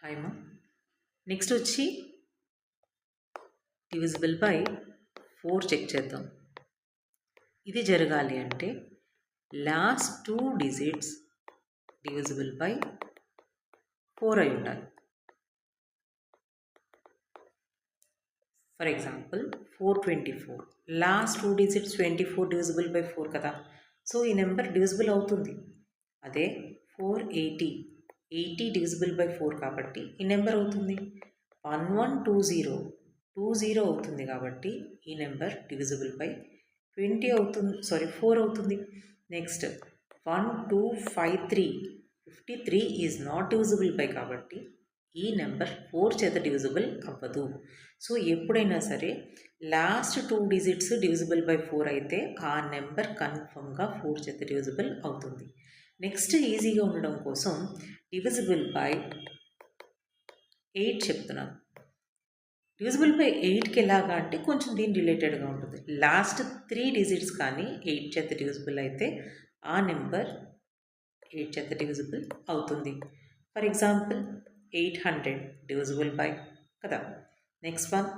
Hi మా. Next వచ్చి divisible by 4 check చేద్దాం. ఇది జరగాలి అంటే లాస్ట్ 2 డిజిట్స్ డివిజిబుల్ బై 4 అయి ఉండాలి. For example 424, last 2 digits 24 divisible by 4 కదా, సో ఈ నెంబర్ డివిజిబుల్ అవుతుంది. అదే 480 డివిజిబుల్ బై 4 కాబట్టి ఈ నెంబర్ అవుతుంది. 1120 అవుతుంది కాబట్టి ఈ నెంబర్ డివిజిబుల్ బై 20 అవుతుంది, 4 అవుతుంది. Next 1253 is not divisible by కాబట్టి ఈ నెంబర్ 4 చేత డివిజిబుల్ అవ్వదు. సో ఎప్పుడైనా సరే లాస్ట్ 2 డిజిట్స్ డివిజిబుల్ బై 4 అయితే ఆ నెంబర్ కన్ఫర్మ్గా 4 చేత డివిజిబుల్ అవుతుంది. నెక్స్ట్ ఈజీగా ఉండడం కోసం డివిజిబుల్ బై 8 చెప్తున్నాను. డివిజిబుల్ బై 8కి ఎలాగా అంటే కొంచెం దీని రిలేటెడ్గా ఉంటుంది. లాస్ట్ 3 డిజిట్స్ కానీ 8 చేత డివిజిబుల్ అయితే ఆ నెంబర్ 8 చేత డివిజిబుల్ అవుతుంది. ఫర్ ఎగ్జాంపుల్ 800 డివిజిబుల్ బై కదా. Next one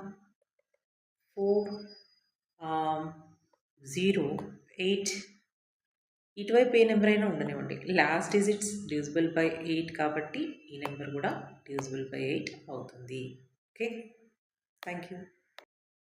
408. ఇటువైపు ఏ నెంబర్ అయినా ఉండనివ్వండి, లాస్ట్ డిజిట్స్ డివిజిబుల్ బై 8 కాబట్టి ఈ నెంబర్ కూడా డివిజిబుల్ బై 8 అవుతుంది. Okay, thank you.